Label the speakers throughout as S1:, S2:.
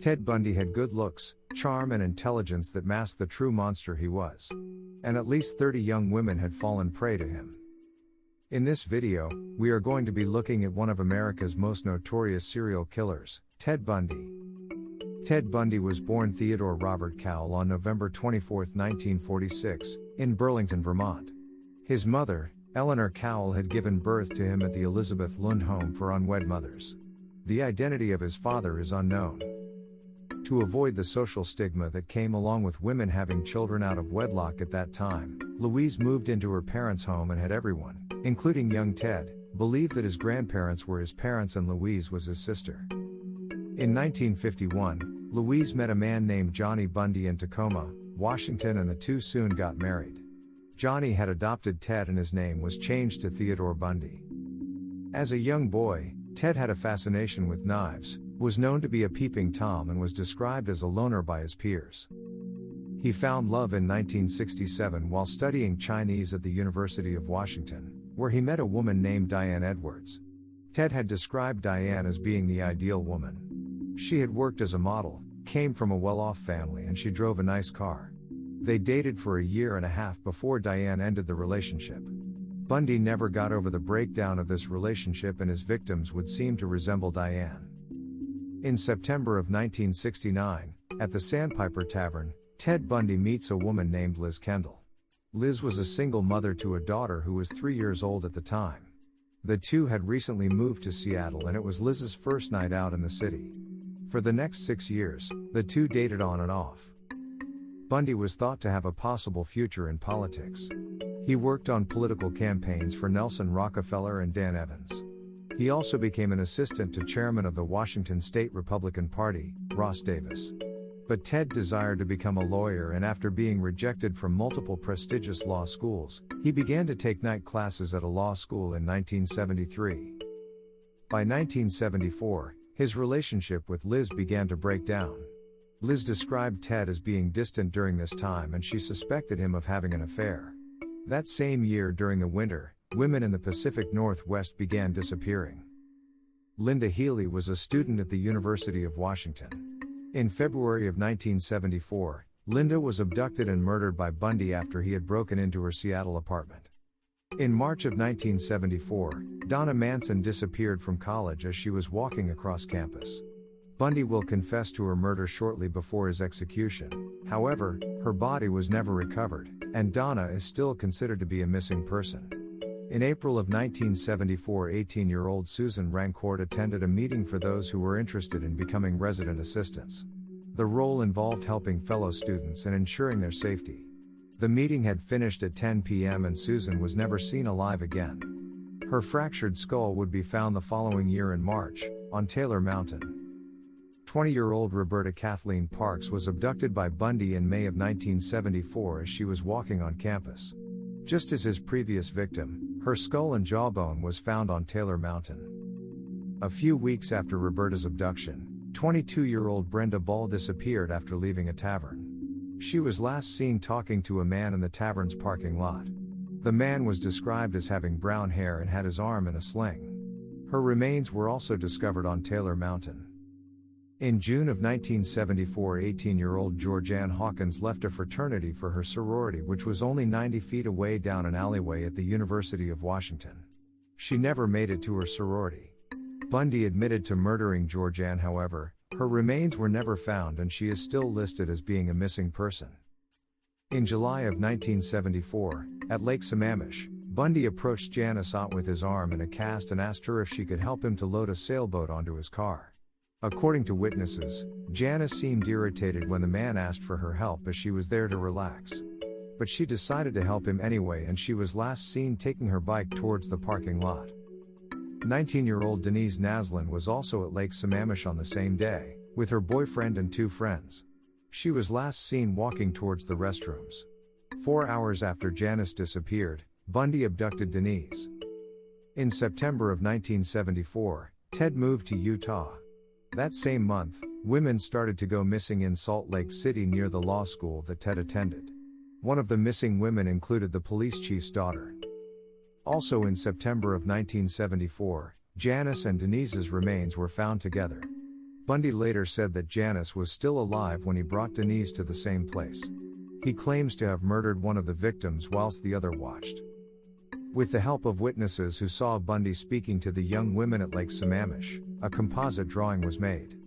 S1: Ted Bundy had good looks, charm and intelligence that masked the true monster he was. And at least 30 young women had fallen prey to him. In this video, we are going to be looking at one of America's most notorious serial killers, Ted Bundy. Ted Bundy was born Theodore Robert Cowell on November 24, 1946, in Burlington, Vermont. His mother, Eleanor Cowell, had given birth to him at the Elizabeth Lund Home for Unwed Mothers. The identity of his father is unknown. To avoid the social stigma that came along with women having children out of wedlock at that time, Louise moved into her parents' home and had everyone, including young Ted, believe that his grandparents were his parents and Louise was his sister. In 1951, Louise met a man named Johnny Bundy in Tacoma, Washington, and the two soon got married. Johnny had adopted Ted and his name was changed to Theodore Bundy. As a young boy, Ted had a fascination with knives, was known to be a peeping Tom and was described as a loner by his peers. He found love in 1967 while studying Chinese at the University of Washington, where he met a woman named Diane Edwards. Ted had described Diane as being the ideal woman. She had worked as a model, came from a well-off family, and she drove a nice car. They dated for a year and a half before Diane ended the relationship. Bundy never got over the breakdown of this relationship and his victims would seem to resemble Diane. In September of 1969, at the Sandpiper Tavern, Ted Bundy meets a woman named Liz Kendall. Liz was a single mother to a daughter who was 3 years old at the time. The two had recently moved to Seattle and it was Liz's first night out in the city. For the next 6 years, the two dated on and off. Bundy was thought to have a possible future in politics. He worked on political campaigns for Nelson Rockefeller and Dan Evans. He also became an assistant to chairman of the Washington State Republican Party, Ross Davis. But Ted desired to become a lawyer, and after being rejected from multiple prestigious law schools, he began to take night classes at a law school in 1973. By 1974, his relationship with Liz began to break down. Liz described Ted as being distant during this time and she suspected him of having an affair. That same year during the winter, women in the Pacific Northwest began disappearing. Linda Healy was a student at the University of Washington. In February of 1974, Linda was abducted and murdered by Bundy after he had broken into her Seattle apartment. In March of 1974, Donna Manson disappeared from college as she was walking across campus. Bundy will confess to her murder shortly before his execution. However, her body was never recovered, and Donna is still considered to be a missing person. In April of 1974, 18-year-old Susan Rancourt attended a meeting for those who were interested in becoming resident assistants. The role involved helping fellow students and ensuring their safety. The meeting had finished at 10 p.m. and Susan was never seen alive again. Her fractured skull would be found the following year in March, on Taylor Mountain. 20-year-old Roberta Kathleen Parks was abducted by Bundy in May of 1974 as she was walking on campus. Just as his previous victim, her skull and jawbone was found on Taylor Mountain. A few weeks after Roberta's abduction, 22-year-old Brenda Ball disappeared after leaving a tavern. She was last seen talking to a man in the tavern's parking lot. The man was described as having brown hair and had his arm in a sling. Her remains were also discovered on Taylor Mountain. In June of 1974, 18-year-old Georgianne Hawkins left a fraternity for her sorority, which was only 90 feet away down an alleyway at the University of Washington. She never made it to her sorority. Bundy admitted to murdering Georgianne, however, her remains were never found and she is still listed as being a missing person. In July of 1974, at Lake Sammamish, Bundy approached Janice Ott with his arm in a cast and asked her if she could help him to load a sailboat onto his car. According to witnesses, Janice seemed irritated when the man asked for her help as she was there to relax. But she decided to help him anyway and she was last seen taking her bike towards the parking lot. 19-year-old Denise Naslin was also at Lake Sammamish on the same day, with her boyfriend and 2 friends. She was last seen walking towards the restrooms. 4 hours after Janice disappeared, Bundy abducted Denise. In September of 1974, Ted moved to Utah. That same month, women started to go missing in Salt Lake City near the law school that Ted attended. One of the missing women included the police chief's daughter. Also in September of 1974, Janice and Denise's remains were found together. Bundy later said that Janice was still alive when he brought Denise to the same place. He claims to have murdered one of the victims whilst the other watched. With the help of witnesses who saw Bundy speaking to the young women at Lake Sammamish, a composite drawing was made.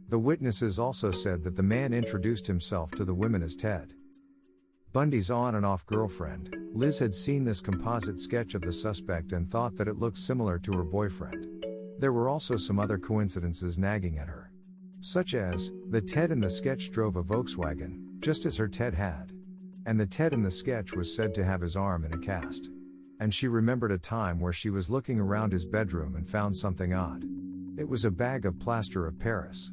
S1: The witnesses also said that the man introduced himself to the women as Ted. Bundy's on and off girlfriend, Liz, had seen this composite sketch of the suspect and thought that it looked similar to her boyfriend. There were also some other coincidences nagging at her. Such as, the Ted in the sketch drove a Volkswagen, just as her Ted had. And the Ted in the sketch was said to have his arm in a cast. And she remembered a time where she was looking around his bedroom and found something odd. It was a bag of plaster of Paris.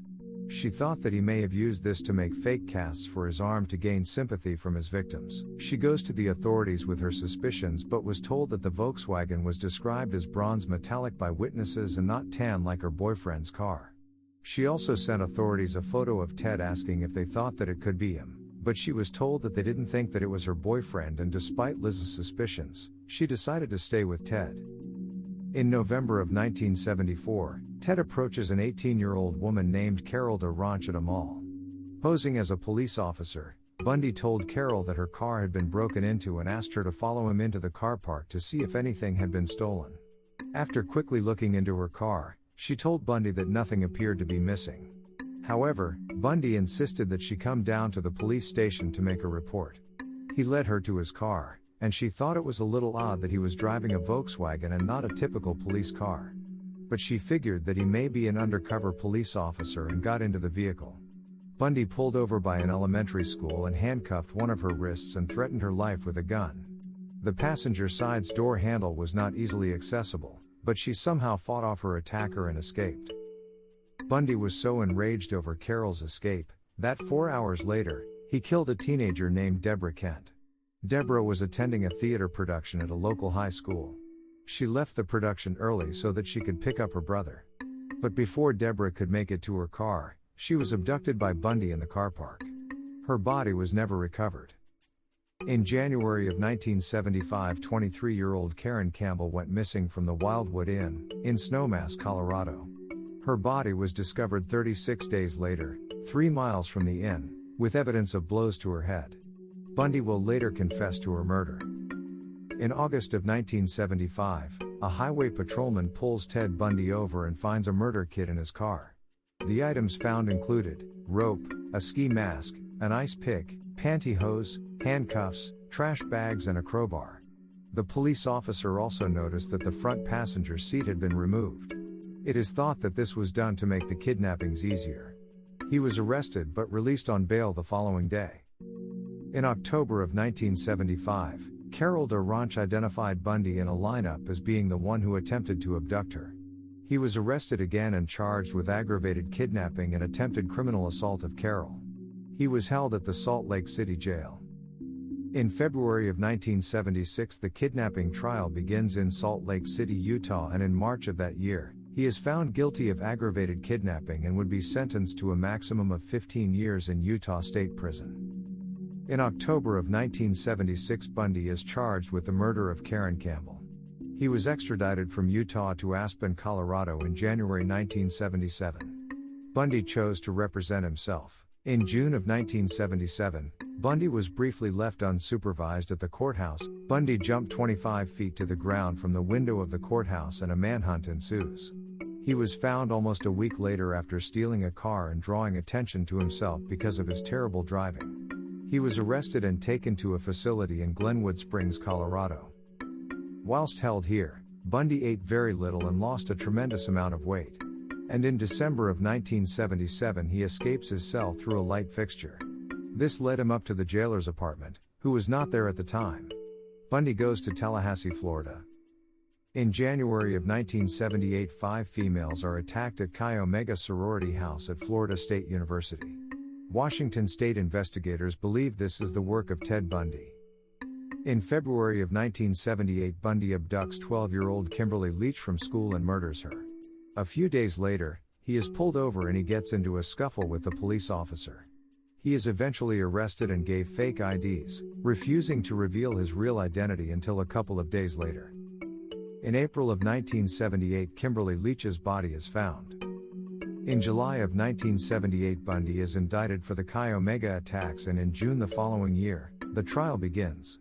S1: She thought that he may have used this to make fake casts for his arm to gain sympathy from his victims. She goes to the authorities with her suspicions but was told that the Volkswagen was described as bronze metallic by witnesses and not tan like her boyfriend's car. She also sent authorities a photo of Ted asking if they thought that it could be him, but she was told that they didn't think that it was her boyfriend, and despite Liz's suspicions, she decided to stay with Ted. In November of 1974, Ted approaches an 18-year-old woman named Cowell at a mall. Posing as a police officer, Bundy told Cowell that her car had been broken into and asked her to follow him into the car park to see if anything had been stolen. After quickly looking into her car, she told Bundy that nothing appeared to be missing. However, Bundy insisted that she come down to the police station to make a report. He led her to his car, and she thought it was a little odd that he was driving a Volkswagen and not a typical police car. But she figured that he may be an undercover police officer and got into the vehicle. Bundy pulled over by an elementary school and handcuffed one of her wrists and threatened her life with a gun. The passenger side's door handle was not easily accessible, but she somehow fought off her attacker and escaped. Bundy was so enraged over Cowell's escape, that 4 hours later, he killed a teenager named Deborah Kent. Deborah was attending a theater production at a local high school. She left the production early so that she could pick up her brother. But before Deborah could make it to her car, she was abducted by Bundy in the car park. Her body was never recovered. In January of 1975, 23-year-old Karen Campbell went missing from the Wildwood Inn, in Snowmass, Colorado. Her body was discovered 36 days later, 3 miles from the inn, with evidence of blows to her head. Bundy will later confess to her murder. In August of 1975, a highway patrolman pulls Ted Bundy over and finds a murder kit in his car. The items found included rope, a ski mask, an ice pick, pantyhose, handcuffs, trash bags and a crowbar. The police officer also noticed that the front passenger seat had been removed. It is thought that this was done to make the kidnappings easier. He was arrested but released on bail the following day. In October of 1975, Cowell identified Bundy in a lineup as being the one who attempted to abduct her. He was arrested again and charged with aggravated kidnapping and attempted criminal assault of Cowell. He was held at the Salt Lake City jail. In February of 1976, the kidnapping trial begins in Salt Lake City, Utah, and in March of that year, he is found guilty of aggravated kidnapping and would be sentenced to a maximum of 15 years in Utah State Prison. In October of 1976, Bundy is charged with the murder of Karen Campbell. He was extradited from Utah to Aspen, Colorado in January 1977. Bundy chose to represent himself. In June of 1977, Bundy was briefly left unsupervised at the courthouse. Bundy jumped 25 feet to the ground from the window of the courthouse and a manhunt ensues. He was found almost a week later after stealing a car and drawing attention to himself because of his terrible driving. He was arrested and taken to a facility in Glenwood Springs, Colorado. Whilst held here, Bundy ate very little and lost a tremendous amount of weight. And in December of 1977 he escapes his cell through a light fixture. This led him up to the jailer's apartment, who was not there at the time. Bundy goes to Tallahassee, Florida. In January of 1978, 5 females are attacked at Chi Omega sorority house at Florida State University. Washington state investigators believe this is the work of Ted Bundy. In February of 1978, Bundy abducts 12-year-old Kimberly Leach from school and murders her. A few days later, he is pulled over and he gets into a scuffle with the police officer. He is eventually arrested and gave fake IDs, refusing to reveal his real identity until a couple of days later. In April of 1978, Kimberly Leach's body is found. In July of 1978, Bundy is indicted for the Chi Omega attacks, and in June the following year, the trial begins.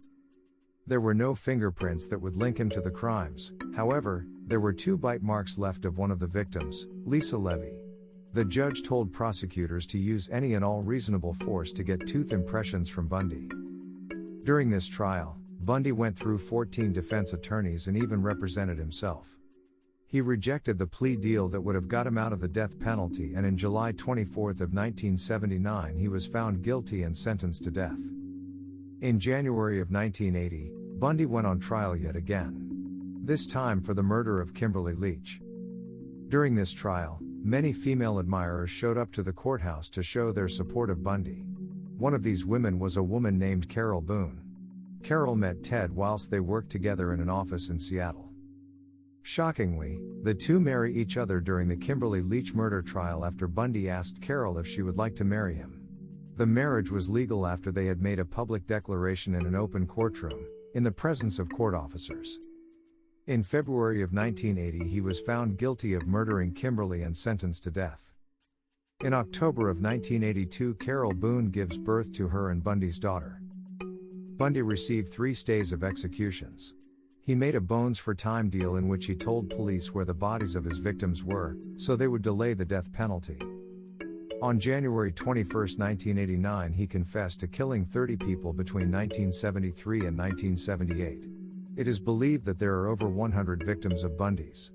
S1: There were no fingerprints that would link him to the crimes. However, there were 2 bite marks left of one of the victims, Lisa Levy. The judge told prosecutors to use any and all reasonable force to get tooth impressions from Bundy. During this trial, Bundy went through 14 defense attorneys and even represented himself. He rejected the plea deal that would have got him out of the death penalty, and in July 24 of 1979 he was found guilty and sentenced to death. In January of 1980, Bundy went on trial yet again. This time for the murder of Kimberly Leach. During this trial, many female admirers showed up to the courthouse to show their support of Bundy. One of these women was a woman named Carol Boone. Carol met Ted whilst they worked together in an office in Seattle. Shockingly, the two marry each other during the Kimberly Leach murder trial after Bundy asked Carol if she would like to marry him. The marriage was legal after they had made a public declaration in an open courtroom, in the presence of court officers. In February of 1980 he was found guilty of murdering Kimberly and sentenced to death. In October of 1982 Carol Boone gives birth to her and Bundy's daughter. Bundy received 3 stays of executions. He made a bones for time deal in which he told police where the bodies of his victims were, so they would delay the death penalty. On January 21, 1989 he confessed to killing 30 people between 1973 and 1978. It is believed that there are over 100 victims of Bundy's.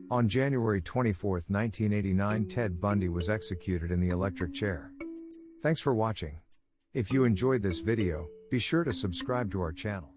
S1: On January 24, 1989 Ted Bundy was executed in the electric chair. Thanks for watching. If you enjoyed this video, be sure to subscribe to our channel.